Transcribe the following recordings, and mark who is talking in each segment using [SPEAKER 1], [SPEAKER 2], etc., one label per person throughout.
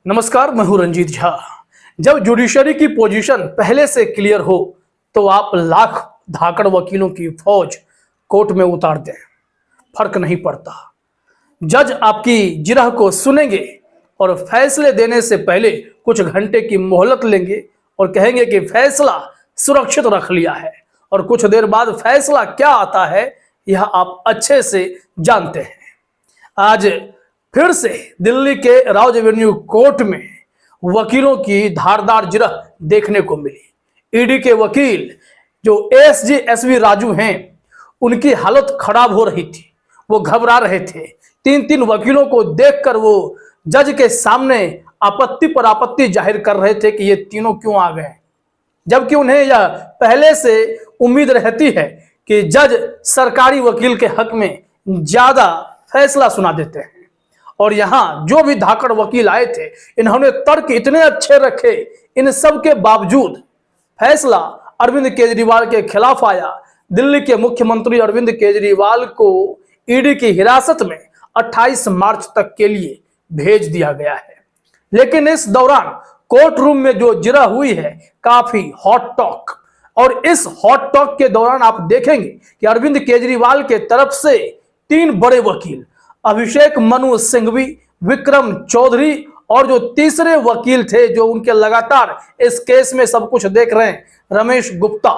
[SPEAKER 1] नमस्कार, मैं हूं रंजीत झा। जब जुडिशरी की पोजीशन पहले से क्लियर हो तो आप लाख धाकड़ वकीलों की फौज कोर्ट में उतार दें, फर्क नहीं पड़ता। जज आपकी जिरह को सुनेंगे और फैसले देने से पहले कुछ घंटे की मोहलत लेंगे और कहेंगे कि फैसला सुरक्षित रख लिया है, और कुछ देर बाद फैसला क्या आता है यह आप अच्छे से जानते हैं। आज फिर से दिल्ली के राउज एवेन्यू कोर्ट में वकीलों की धारदार जिरह देखने को मिली। ईडी के वकील जो एएसजी एसवी राजू हैं, उनकी हालत खराब हो रही थी, वो घबरा रहे थे। तीन वकीलों को देखकर वो जज के सामने आपत्ति पर आपत्ति जाहिर कर रहे थे कि ये तीनों क्यों आ गए, जबकि उन्हें यह पहले से उम्मीद रहती है कि जज सरकारी वकील के हक में ज्यादा फैसला सुना देते हैं। और यहां जो भी धाकड़ वकील आए थे, इन्होंने तर्क इतने अच्छे रखे, इन सब के बावजूद फैसला अरविंद केजरीवाल के खिलाफ आया। दिल्ली के मुख्यमंत्री अरविंद केजरीवाल को ईडी की हिरासत में 28 मार्च तक के लिए भेज दिया गया है। लेकिन इस दौरान कोर्ट रूम में जो जिरह हुई है, काफी हॉट टॉक। और इस हॉट टॉक के दौरान आप देखेंगे कि अरविंद केजरीवाल के तरफ से 3 बड़े वकील, अभिषेक मनु सिंघवी, विक्रम चौधरी और जो तीसरे वकील थे जो उनके लगातार इस केस में सब कुछ देख रहे हैं, रमेश गुप्ता,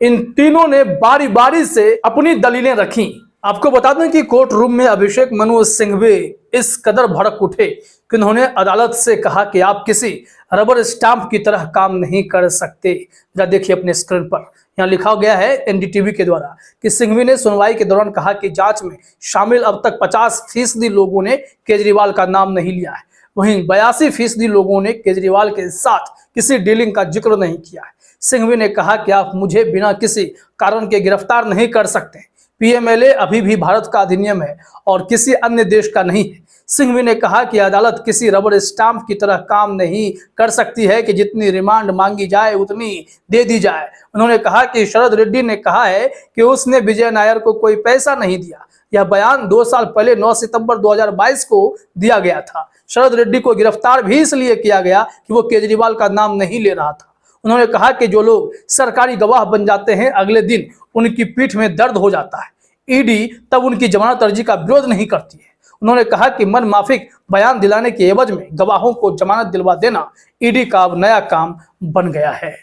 [SPEAKER 1] इन तीनों ने बारी बारी से अपनी दलीलें रखी। आपको बता दें कि कोर्ट रूम में अभिषेक मनु सिंघवी इस कदर भड़क उठे कि उन्होंने अदालत से कहा कि आप किसी रबर स्टाम्प की तरह काम नहीं कर सकते। जरा देखिए अपने स्क्रीन पर, यहाँ लिखा गया है एनडीटीवी के द्वारा कि सिंघवी ने सुनवाई के दौरान कहा कि जांच में शामिल अब तक 50% लोगों ने केजरीवाल का नाम नहीं लिया है, वहीं 82% लोगों ने केजरीवाल के साथ किसी डीलिंग का जिक्र नहीं किया है। सिंघवी ने कहा कि आप मुझे बिना किसी कारण के गिरफ्तार नहीं कर सकते। पीएमएलए अभी भी भारत का अधिनियम है और किसी अन्य देश का नहीं है। सिंघवी ने कहा कि अदालत किसी रबर स्टाम्प की तरह काम नहीं कर सकती है कि जितनी रिमांड मांगी जाए उतनी दे दी जाए। उन्होंने कहा कि शरद रेड्डी ने कहा है कि उसने विजय नायर को कोई पैसा नहीं दिया। यह बयान 2 साल पहले 9 सितंबर 2022 को दिया गया था। शरद रेड्डी को गिरफ्तार भी इसलिए किया गया कि वो केजरीवाल का नाम नहीं ले रहा था। उन्होंने कहा कि जो लोग सरकारी गवाह बन जाते हैं, अगले दिन उनकी पीठ में दर्द हो जाता है। ईडी तब उनकी जमानत अर्जी का विरोध नहीं करती है। उन्होंने कहा कि मन माफिक बयान दिलाने के एवज में गवाहों को जमानत दिलवा देना ईडी का अब नया काम बन गया है।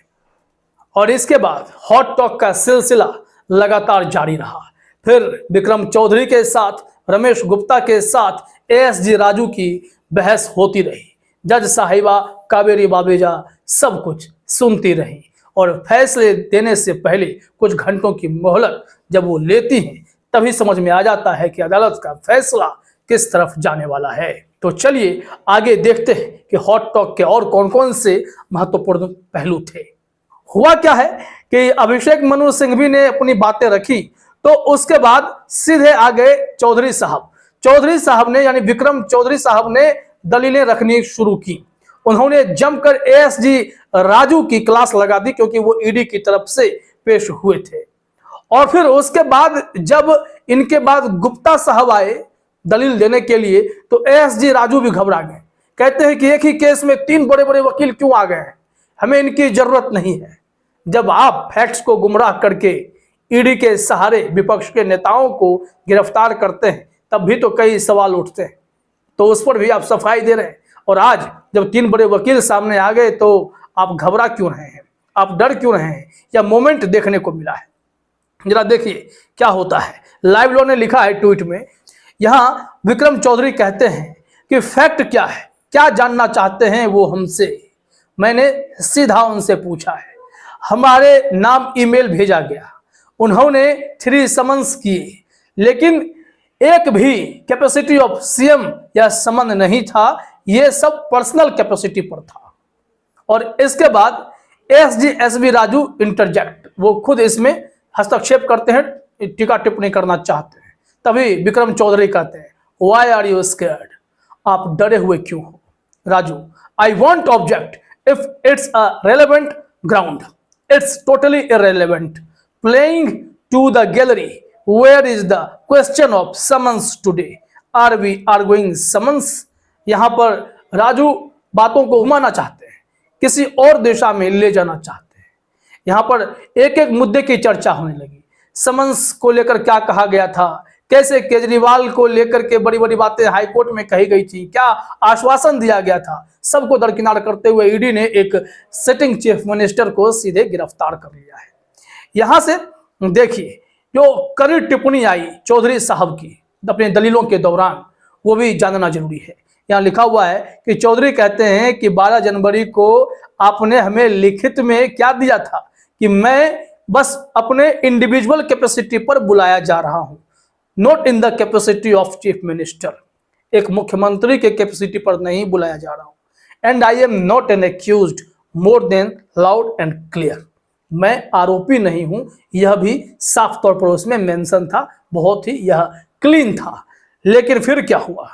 [SPEAKER 1] और इसके बाद हॉट टॉक का सिलसिला लगातार जारी रहा। फिर विक्रम चौधरी के साथ, रमेश गुप्ता के साथ एएसजी राजू की बहस होती रही। जज साहिबा कावेरी बाबेजा सब कुछ सुनती रही और फैसले देने से पहले कुछ घंटों की मोहलत जब वो लेती हैं, तभी समझ में आ जाता है कि अदालत का फैसला किस तरफ जाने वाला है। तो चलिए आगे देखते हैं कि हॉट टॉक के और कौन कौन से महत्वपूर्ण पहलू थे। हुआ क्या है कि अभिषेक मनु सिंघवी ने अपनी बातें रखी, तो उसके बाद सीधे आ गए चौधरी साहब। चौधरी साहब ने, यानी विक्रम चौधरी साहब ने दलीलें रखनी शुरू की। उन्होंने जमकर एएसजी राजू की क्लास लगा दी, क्योंकि वो ईडी की तरफ से पेश हुए थे। और फिर उसके बाद जब इनके बाद गुप्ता साहब आए दलील देने के लिए, तो एएसजी राजू भी घबरा गए। कहते हैं कि एक ही केस में 3 बड़े बड़े वकील क्यों आ गए हैं, हमें इनकी जरूरत नहीं है। जब आप फैक्ट्स को गुमराह करके ईडी के सहारे विपक्ष के नेताओं को गिरफ्तार करते हैं, तब भी तो कई सवाल उठते हैं, तो उस पर भी आप सफाई दे रहे हैं। और आज जब 3 बड़े वकील सामने आ गए तो आप घबरा क्यों रहे हैं, आप डर क्यों रहे हैं, या मोमेंट देखने को मिला है। जरा देखिए क्या होता है। लाइव लॉ ने लिखा है ट्वीट में, यहां विक्रम चौधरी कहते हैं कि फैक्ट क्या है, क्या जानना चाहते हैं वो हमसे। मैंने सीधा उनसे पूछा है, हमारे नाम ईमेल भेजा गया, उन्होंने 3 समन्स किए, लेकिन एक भी कैपेसिटी ऑफ सीएम या समन नहीं था, ये सब पर्सनल कैपेसिटी पर था। और इसके बाद एएसजी एसवी राजू इंटरजेक्ट, वो खुद इसमें हस्तक्षेप करते हैं, टीका टिप्पणी करना चाहते हैं। तभी विक्रम चौधरी कहते हैं, वाई आर यू स्कैर्ड, आप डरे हुए क्यों हो। Raju, I want object if it's a relevant ground, it's totally irrelevant playing to the gallery, where is the question of summons today, are we arguing summons. यहां पर राजू बातों को घुमाना चाहते हैं, किसी और दिशा में ले जाना चाहते हैं। यहाँ पर एक एक मुद्दे की चर्चा होने लगी। समन्स को लेकर क्या कहा गया था, कैसे केजरीवाल को लेकर के बड़ी बड़ी बातें हाईकोर्ट में कही गई थी, क्या आश्वासन दिया गया था, सबको दरकिनार करते हुए ईडी ने एक सिटिंग चीफ मिनिस्टर को सीधे गिरफ्तार कर लिया है। यहां से देखिए जो कड़ी टिप्पणी आई चौधरी साहब की अपने दलीलों के दौरान, वो भी जानना जरूरी है। यहाँ लिखा हुआ है कि चौधरी कहते हैं कि 12 जनवरी को आपने हमें लिखित में क्या दिया था कि मैं बस अपने इंडिविजुअल कैपेसिटी पर बुलाया जा रहा हूं, not in the capacity of chief minister. एक मुख्यमंत्री के कैपेसिटी पर नहीं बुलाया जा रहा हूं। And I am not an accused, more than loud and clear. मैं आरोपी नहीं हूं, यह भी साफ तौर पर उसमें मेंशन था, बहुत ही यह क्लीन था। लेकिन फिर क्या हुआ,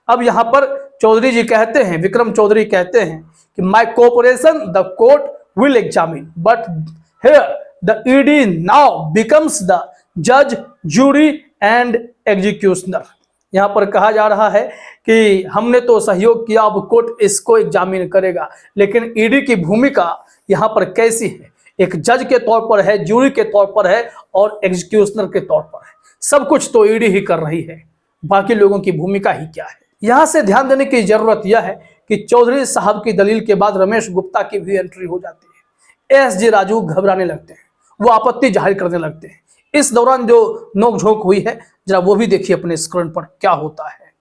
[SPEAKER 1] अब यहां पर चौधरी जी कहते हैं, विक्रम चौधरी कहते हैं कि my cooperation the court will examine, but here the ED now becomes the जज, जूरी एंड एग्जीक्यूशनर। यहां पर कहा जा रहा है कि हमने तो सहयोग किया, अब कोर्ट इसको एग्जामिन करेगा। लेकिन ईडी की भूमिका यहां पर कैसी है, एक जज के तौर पर है, जूरी के तौर पर है और एग्जीक्यूशनर के तौर पर है। सब कुछ तो ईडी ही कर रही है, बाकी लोगों की भूमिका ही क्या है। यहां से ध्यान देने की जरूरत यह है कि चौधरी साहब की दलील के बाद रमेश गुप्ता की भी एंट्री हो जाती है। एसजी राजू घबराने लगते हैं, वो आपत्ति जाहिर करने लगते हैं। इस दौरान जो नोकझोंक हुई है जरा वो भी देखिए अपने स्क्रीन पर क्या होता है।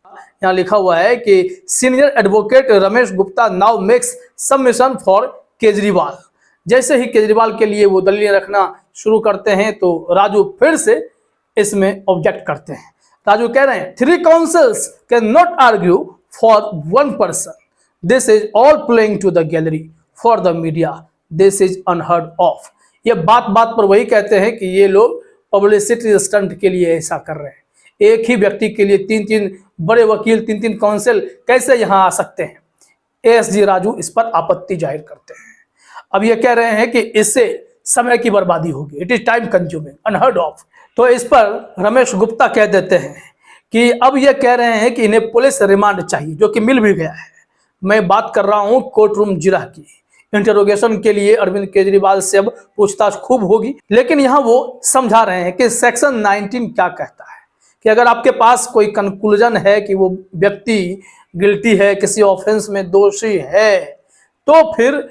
[SPEAKER 1] यहाँ लिखा हुआ है कि senior advocate Ramesh Gupta now makes submission for Kejriwal. जैसे ही केजरीवाल के लिए वो दलीलें रखना शुरू करते हैं तो राजू फिर से इसमें ऑब्जेक्ट करते हैं। राजू कह रहे हैं 3 councils can not argue for 1 person, this is all playing to the gallery for the media, this is unheard of. ये बात बात पर वही कहते हैं कि ये लोग पब्लिसिटी स्टंट के लिए ऐसा कर रहे हैं। एक ही व्यक्ति के लिए 3-3 बड़े वकील, 3-3 काउंसिल कैसे यहां आ सकते हैं। एसजी राजू इस पर आपत्ति जाहिर करते हैं। अब ये कह रहे हैं कि इससे समय की बर्बादी होगी, it is time consuming, unheard of. तो इस पर रमेश गुप्ता कह देते हैं कि अब ये कह रहे हैं कि इन्हें पुलिस रिमांड चाहिए, जो कि मिल भी गया है। मैं बात कर रहा हूं कोर्ट रूम जिरह की। इंटरोगेशन के लिए अरविंद केजरीवाल से अब पूछताछ खूब होगी। लेकिन यहां वो समझा रहे हैं कि सेक्शन 19 क्या कहता है कि अगर आपके पास कोई कंक्लूजन है कि वो व्यक्ति गिल्टी है, किसी ऑफेंस में दोषी है, तो फिर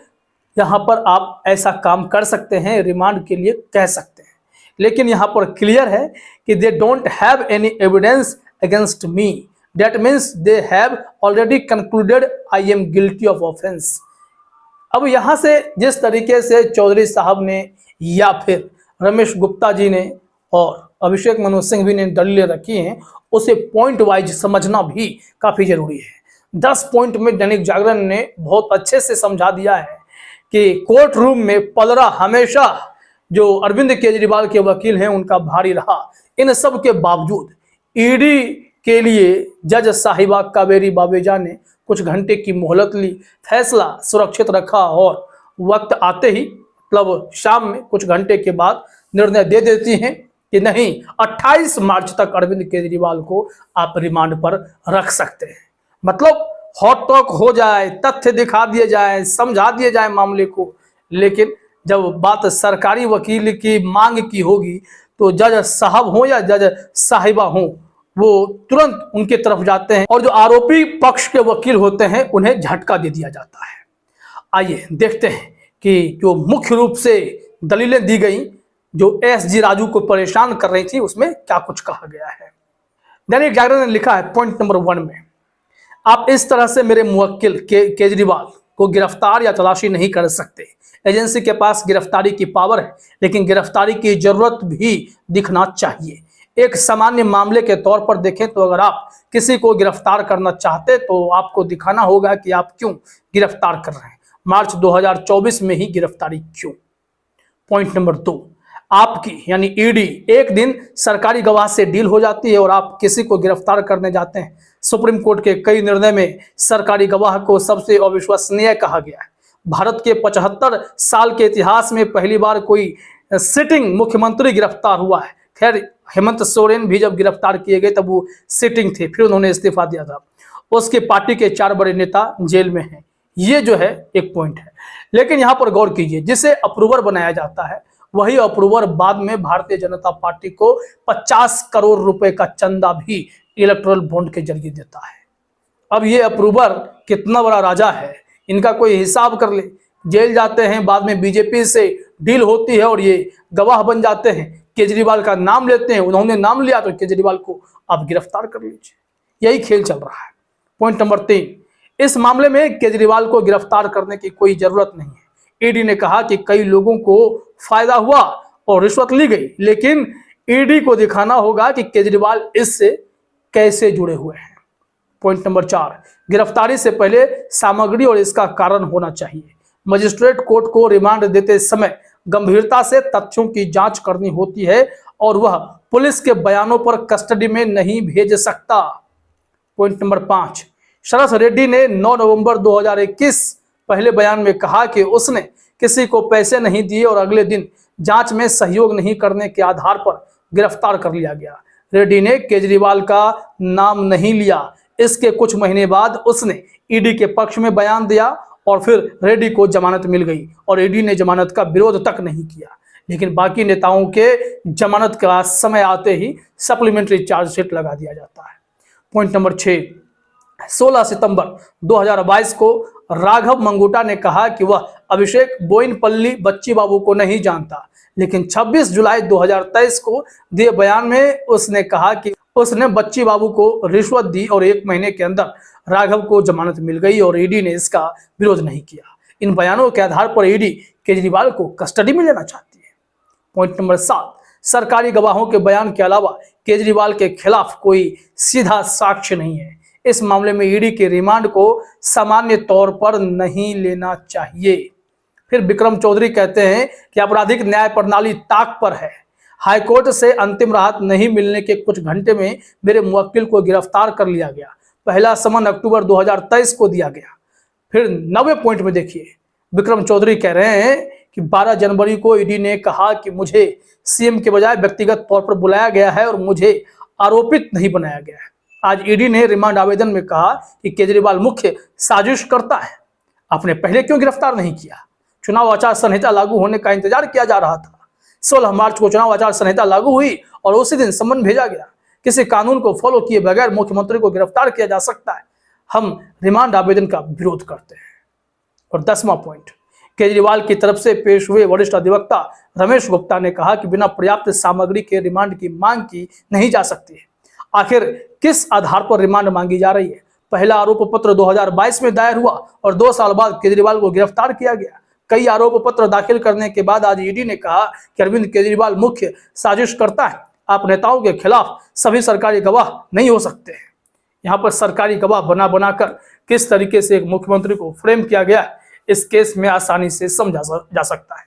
[SPEAKER 1] यहां पर आप ऐसा काम कर सकते हैं, रिमांड के लिए कह सकते हैं। लेकिन यहां पर क्लियर है कि they don't have any evidence against me, that means they have already concluded I am guilty of offence. अब यहां से जिस तरीके से चौधरी साहब ने या फिर रमेश गुप्ता जी ने और अभिषेक मनु सिंह भी ने दलीलें रखी हैं, उसे पॉइंट वाइज समझना भी काफी जरूरी है। 10 पॉइंट में दैनिक जागरण ने बहुत अच्छे से समझा दिया है कि कोर्ट रूम में पलड़ा हमेशा जो अरविंद केजरीवाल के वकील हैं उनका भारी रहा। इन सब के बावजूद ईडी के लिए जज साहिबा कावेरी बावेजा ने कुछ घंटे की मोहलत ली, फैसला सुरक्षित रखा और वक्त आते ही मतलब शाम में कुछ घंटे के बाद निर्णय दे देती हैं कि नहीं, 28 मार्च तक अरविंद केजरीवाल को आप रिमांड पर रख सकते हैं। मतलब हॉट टॉक हो जाए, तथ्य दिखा दिए जाए, समझा दिए जाए मामले को। लेकिन जब बात सरकारी वकील की मांग की होगी तो जज साहब हो या जज साहिबा हो, वो तुरंत उनके तरफ जाते हैं और जो आरोपी पक्ष के वकील होते हैं उन्हें झटका दे दिया जाता है। आइए देखते हैं कि जो मुख्य रूप से दलीलें दी गई जो एसजी राजू को परेशान कर रही थी उसमें क्या कुछ कहा गया है। दैनिक जागरण ने लिखा है पॉइंट नंबर 1 में, आप इस तरह से मेरे मुवक्किल केजरीवाल को गिरफ्तार या तलाशी नहीं कर सकते। एजेंसी के पास गिरफ्तारी की पावर है, लेकिन गिरफ्तारी की जरूरत भी दिखना चाहिए। एक सामान्य मामले के तौर पर देखें तो अगर आप किसी को गिरफ्तार करना चाहते तो आपको दिखाना होगा कि आप क्यों गिरफ्तार कर रहे हैं, मार्च 2024 में ही गिरफ्तारी क्यों। पॉइंट नंबर 2, आपकी यानी ईडी एक दिन सरकारी गवाह से डील हो जाती है और आप किसी को गिरफ्तार करने जाते हैं। सुप्रीम कोर्ट के कई निर्णय में सरकारी गवाह को सबसे अविश्वसनीय कहा गया है। भारत के 75 साल के इतिहास में पहली बार कोई सिटिंग मुख्यमंत्री गिरफ्तार हुआ है। खैर हेमंत सोरेन भी जब गिरफ्तार किए गए तब वो सिटिंग थे, फिर उन्होंने इस्तीफा दिया था। उसके पार्टी के 4 बड़े नेता जेल में हैं। ये जो है एक पॉइंट है। लेकिन यहां पर गौर कीजिए, जिसे अप्रूवर बनाया जाता है वही अप्रूवर बाद में भारतीय जनता पार्टी को 50 करोड़ रुपए का चंदा भी इलेक्टोरल बॉन्ड के जरिए देता है। अब ये अप्रूवर कितना बड़ा राजा है, इनका कोई हिसाब कर ले। जेल जाते हैं, बाद में बीजेपी से डील होती है और ये गवाह बन जाते हैं, केजरीवाल का नाम लेते हैं, उन्होंने नाम लिया तो केजरीवाल को आप गिरफ्तार कर लीजिए। यही खेल चल रहा है। पॉइंट नंबर 3, इस मामले में केजरीवाल को गिरफ्तार करने की कोई जरूरत नहीं है। ईडी ने कहा कि कई लोगों को फायदा हुआ और रिश्वत ली गई, लेकिन ईडी को दिखाना होगा कि केजरीवाल इससे कैसे जुड़े हुए हैं। पॉइंट नंबर 4, गिरफ्तारी से पहले सामग्री और इसका कारण होना चाहिए। मजिस्ट्रेट कोर्ट को रिमांड देते समय गंभीरता से तथ्यों की जांच करनी होती है और वह पुलिस के बयानों पर कस्टडी में नहीं भेज सकता। पॉइंट नंबर 5, शरद रेड्डी ने 9 नवंबर 2021 पहले बयान में कहा कि उसने किसी को पैसे नहीं दिए और अगले दिन जांच में सहयोग नहीं करने के आधार पर गिरफ्तार कर लिया गया। रेड्डी ने केजरीवाल का नाम नहीं लिया। इसके कुछ महीने बाद उसने ईडी के पक्ष में बयान दिया और फिर रेड्डी को जमानत मिल गई और ईडी ने जमानत का विरोध तक नहीं किया। लेकिन बाकी नेताओं के जमानत का समय आते ही सप्लीमेंट्री चार्जशीट लगा दिया जाता है। पॉइंट नंबर 6, 16 सितंबर 2022 को राघव मंगूटा ने कहा कि वह अभिषेक बोइनपल्ली बच्ची बाबू को नहीं जानता, लेकिन 26 जुलाई 2023 को दिए बयान में उसने कहा कि उसने बच्ची बाबू को रिश्वत दी और 1 महीने के अंदर राघव को जमानत मिल गई और ईडी ने इसका विरोध नहीं किया। इन बयानों के आधार पर ईडी केजरीवाल को कस्टडी में लेना चाहती है। पॉइंट नंबर 7, सरकारी गवाहों के बयान के अलावा केजरीवाल के खिलाफ कोई सीधा साक्ष्य नहीं है। इस मामले में ईडी के रिमांड को सामान्य तौर पर नहीं लेना चाहिए। फिर विक्रम चौधरी कहते हैं कि आपराधिक न्याय प्रणाली ताक पर है। हाईकोर्ट से अंतिम राहत नहीं मिलने के कुछ घंटे में मेरे मुवक्किल को गिरफ्तार कर लिया गया। पहला समन अक्टूबर 2023 को दिया गया। फिर 9वें पॉइंट में देखिए, विक्रम चौधरी कह रहे हैं कि 12 जनवरी को ईडी ने कहा कि मुझे सीएम के बजाय व्यक्तिगत तौर पर बुलाया गया है और मुझे आरोपित नहीं बनाया गया है। आज ईडी ने रिमांड आवेदन में कहा कि केजरीवाल मुख्य साजिश करता है। आपने पहले क्यों गिरफ्तार नहीं किया? चुनाव आचार संहिता लागू होने का इंतजार किया जा रहा था। 16 मार्च को चुनाव आचार संहिता लागू हुई और उसी दिन सम्मन भेजा गया। किसी कानून को फॉलो किए बगैर मुख्यमंत्री को गिरफ्तार किया जा सकता है। हम रिमांड आवेदन का विरोध करते हैं। और 10वां पॉइंट, केजरीवाल की तरफ से पेश हुए वरिष्ठ अधिवक्ता रमेश गुप्ता ने कहा कि बिना पर्याप्त सामग्री के रिमांड की मांग की नहीं जा सकती है। आखिर किस आधार पर रिमांड मांगी जा रही है? पहला आरोप पत्र 2022 में दायर हुआ और 2 साल बाद केजरीवाल को गिरफ्तार किया गया। कई आरोप पत्र दाखिल करने के बाद आज ईडी ने कहा कि अरविंद केजरीवाल मुख्य साजिश करता है। आप नेताओं के खिलाफ सभी सरकारी गवाह नहीं हो सकते हैं। यहाँ पर सरकारी गवाह बना बनाकर किस तरीके से एक मुख्यमंत्री को फ्रेम किया गया, इस केस में आसानी से समझा जा सकता है।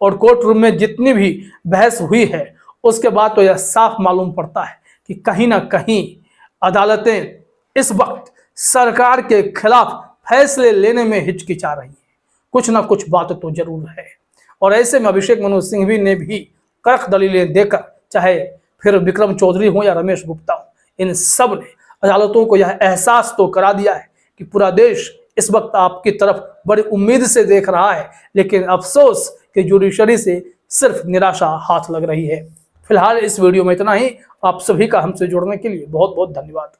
[SPEAKER 1] और कोर्ट रूम में जितनी भी बहस हुई है उसके बाद तो यह साफ मालूम पड़ता है कि कहीं ना कहीं अदालतें इस वक्त सरकार के खिलाफ फैसले लेने में हिचकिचा रही है। कुछ ना कुछ बात तो जरूर है। और ऐसे में अभिषेक मनु सिंघवी ने भी कड़क दलीलें देकर, चाहे फिर विक्रम चौधरी हो या रमेश गुप्ता हो, इन सब ने अदालतों को यह एहसास तो करा दिया है कि पूरा देश इस वक्त आपकी तरफ बड़ी उम्मीद से देख रहा है। लेकिन अफसोस कि जुडिशरी से सिर्फ निराशा हाथ लग रही है। फिलहाल इस वीडियो में इतना ही। आप सभी का हमसे जुड़ने के लिए बहुत बहुत धन्यवाद।